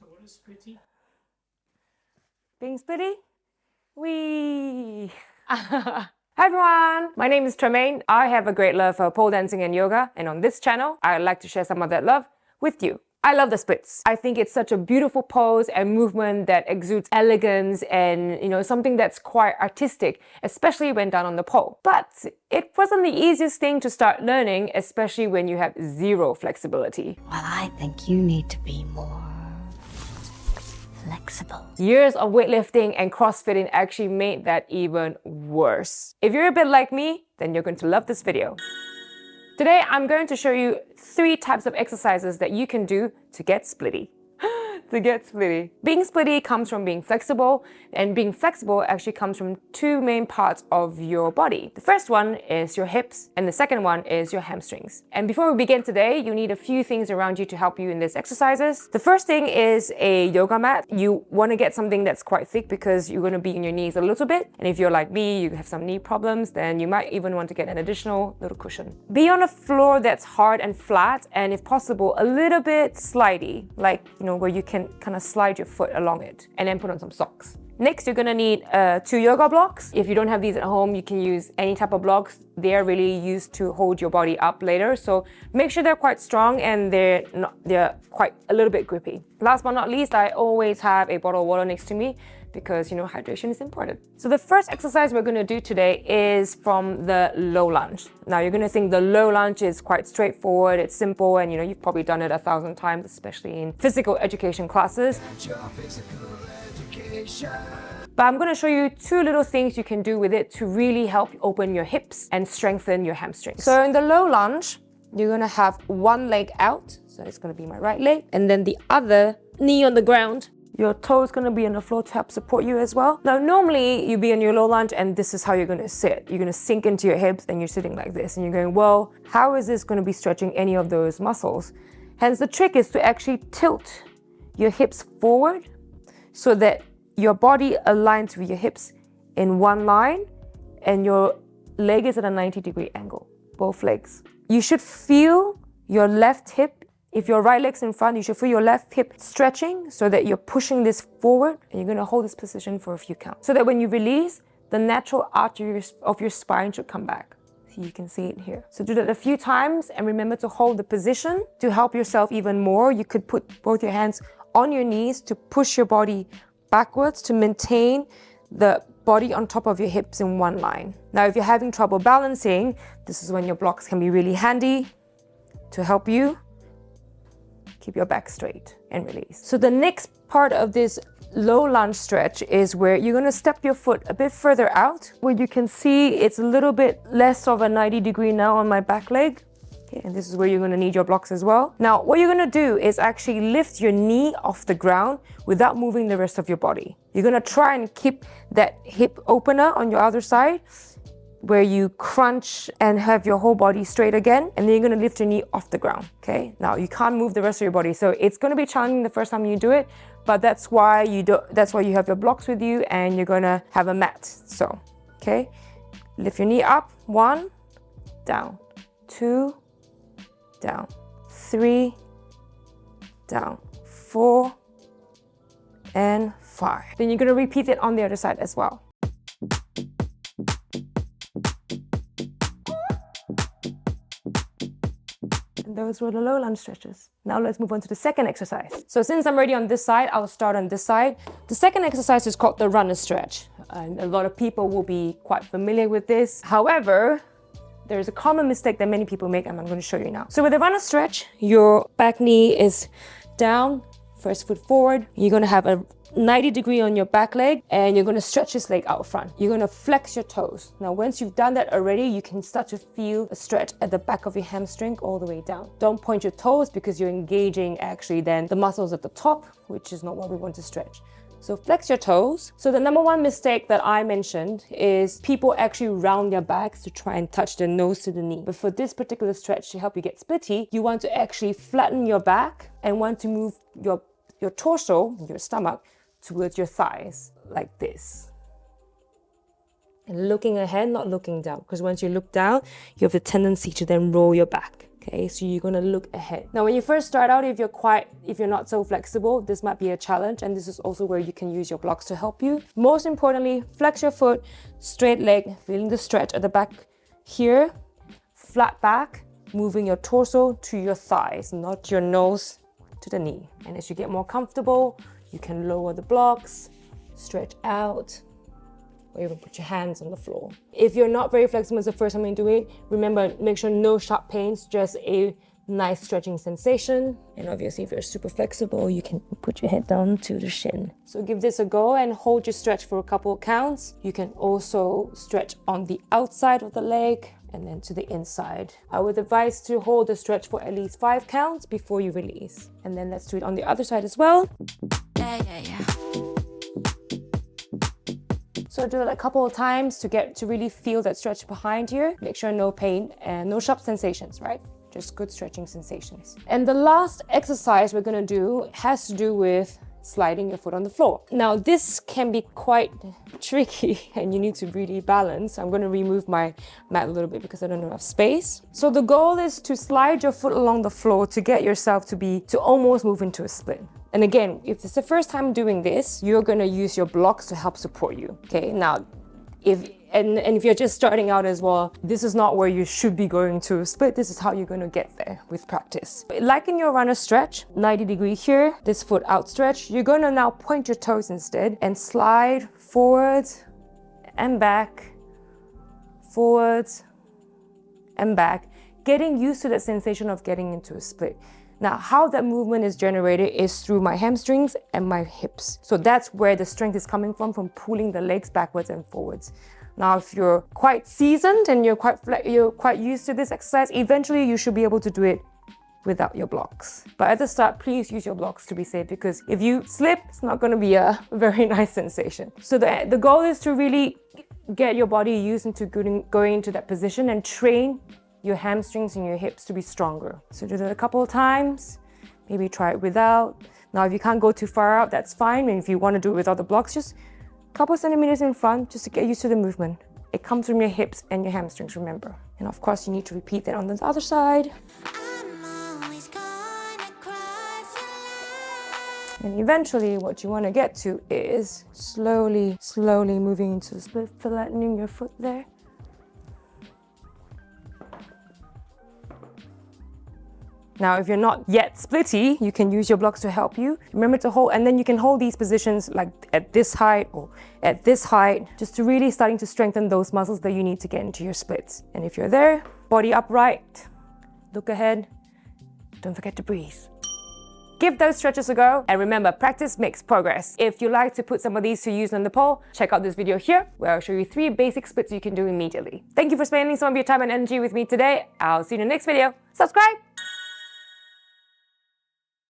So what is splitty? Being splitty? Wee! Hi everyone! My name is Tremaine. I have a great love for pole dancing and yoga, and on this channel, I would like to share some of that love with you. I love the splits. I think it's such a beautiful pose and movement that exudes elegance and, something that's quite artistic, especially when done on the pole. But it wasn't the easiest thing to start learning, especially when you have zero flexibility. Well, I think you need to be more flexible. Years of weightlifting and CrossFitting actually made that even worse. If you're a bit like me, then you're going to love this video. Today, I'm going to show you 3 types of exercises that you can do to get splitty. Being splitty comes from being flexible, and being flexible actually comes from 2 main parts of your body. The first one is your hips, and the second one is your hamstrings. And before we begin today, you need a few things around you to help you in these exercises. The first thing is a yoga mat. You want to get something that's quite thick because you're going to be in your knees a little bit. And if you're like me, you have some knee problems, then you might even want to get an additional little cushion. Be on a floor that's hard and flat, and if possible, a little bit slidey, like, where you can kind of slide your foot along it, and then put on some socks. Next, you're gonna need 2 yoga blocks. If you don't have these at home, you can use any type of blocks. They're really used to hold your body up later, so make sure they're quite strong and they're quite a little bit grippy. Last but not least, I always have a bottle of water next to me because hydration is important. So the first exercise we're gonna do today is from the low lunge. Now you're gonna think the low lunge is quite straightforward, it's simple, and you've probably done it 1,000 times, especially in physical education classes. But I'm gonna show you 2 little things you can do with it to really help open your hips and strengthen your hamstrings. So in the low lunge, you're gonna have one leg out, so it's gonna be my right leg, and then the other knee on the ground. Your toe is going to be on the floor to help support you as well. Now, normally you'd be on your low lunge and this is how you're going to sit. You're going to sink into your hips and you're sitting like this. And you're going, well, how is this going to be stretching any of those muscles? Hence, the trick is to actually tilt your hips forward so that your body aligns with your hips in one line and your leg is at a 90-degree angle, both legs. You should feel your left hip. If your right leg's in front, you should feel your left hip stretching so that you're pushing this forward, and you're gonna hold this position for a few counts. So that when you release, the natural arteries of your spine should come back. So you can see it here. So do that a few times and remember to hold the position. To help yourself even more, you could put both your hands on your knees to push your body backwards to maintain the body on top of your hips in one line. Now, if you're having trouble balancing, this is when your blocks can be really handy to help you keep your back straight and release. So the next part of this low lunge stretch is where you're gonna step your foot a bit further out, where you can see it's a little bit less of a 90-degree now on my back leg. Okay, and this is where you're gonna need your blocks as well. Now, what you're gonna do is actually lift your knee off the ground without moving the rest of your body. You're gonna try and keep that hip opener on your other side, where you crunch and have your whole body straight again, and then you're gonna lift your knee off the ground, okay? Now, you can't move the rest of your body, so it's gonna be challenging the first time you do it, but that's why you have your blocks with you and you're gonna have a mat. So, okay? Lift your knee up, 1, down, 2, down, 3, down, 4, and 5. Then you're gonna repeat it on the other side as well. Those were the low lunge stretches. Now let's move on to the second exercise. So since I'm already on this side, I'll start on this side. The second exercise is called the runner stretch. And a lot of people will be quite familiar with this. However, there's a common mistake that many people make, and I'm going to show you now. So with the runner stretch, your back knee is down, first foot forward. You're going to have a 90-degree on your back leg, and you're going to stretch this leg out front. You're going to flex your toes. Now, once you've done that already, you can start to feel a stretch at the back of your hamstring all the way down. Don't point your toes because you're engaging actually then the muscles at the top, which is not what we want to stretch. So flex your toes. So the number 1 mistake that I mentioned is people actually round their backs to try and touch their nose to the knee. But for this particular stretch to help you get splitty, you want to actually flatten your back and want to move your torso, your stomach, towards your thighs, like this. And looking ahead, not looking down, because once you look down, you have the tendency to then roll your back. Okay, so you're gonna look ahead. Now, when you first start out, if you're not so flexible, this might be a challenge, and this is also where you can use your blocks to help you. Most importantly, flex your foot, straight leg, feeling the stretch at the back here, flat back, moving your torso to your thighs, not your nose to the knee. And as you get more comfortable, you can lower the blocks, stretch out, or even put your hands on the floor. If you're not very flexible, it's the first time you do it, remember, make sure no sharp pains, just a nice stretching sensation. And obviously, if you're super flexible, you can put your head down to the shin. So give this a go and hold your stretch for a couple of counts. You can also stretch on the outside of the leg and then to the inside. I would advise to hold the stretch for at least 5 counts before you release. And then let's do it on the other side as well. So do it a couple of times to really feel that stretch behind here. Make sure no pain and no sharp sensations, right? Just good stretching sensations. And the last exercise we're gonna do has to do with sliding your foot on the floor. Now, this can be quite tricky and you need to really balance. I'm gonna remove my mat a little bit because I don't have enough space. So the goal is to slide your foot along the floor to get yourself to almost move into a split. And again, if it's the first time doing this, you're gonna use your blocks to help support you, okay? Now, if you're just starting out as well, this is not where you should be going to a split. This is how you're gonna get there with practice. Like in your runner stretch, 90 degree here, this foot outstretched, you're gonna now point your toes instead and slide forwards and back, forwards and back, getting used to that sensation of getting into a split. Now, how that movement is generated is through my hamstrings and my hips. So that's where the strength is coming from pulling the legs backwards and forwards. Now, if you're quite seasoned and you're quite used to this exercise, eventually you should be able to do it without your blocks. But at the start, please use your blocks to be safe, because if you slip, it's not gonna be a very nice sensation. So the goal is to really get your body used into going into that position and train your hamstrings and your hips to be stronger. So do that a couple of times, maybe try it without. Now, if you can't go too far out, that's fine. And if you want to do it without the blocks, just a couple of centimeters in front, just to get used to the movement. It comes from your hips and your hamstrings, remember. And of course, you need to repeat that on the other side. And eventually, what you want to get to is slowly moving into the split, flattening your foot there. Now, if you're not yet splitty, you can use your blocks to help you. Remember to hold, and then you can hold these positions like at this height or at this height, just to really starting to strengthen those muscles that you need to get into your splits. And if you're there, body upright, look ahead, don't forget to breathe. Give those stretches a go, and remember, practice makes progress. If you like to put some of these to use on the pole, check out this video here, where I'll show you 3 basic splits you can do immediately. Thank you for spending some of your time and energy with me today. I'll see you in the next video. Subscribe!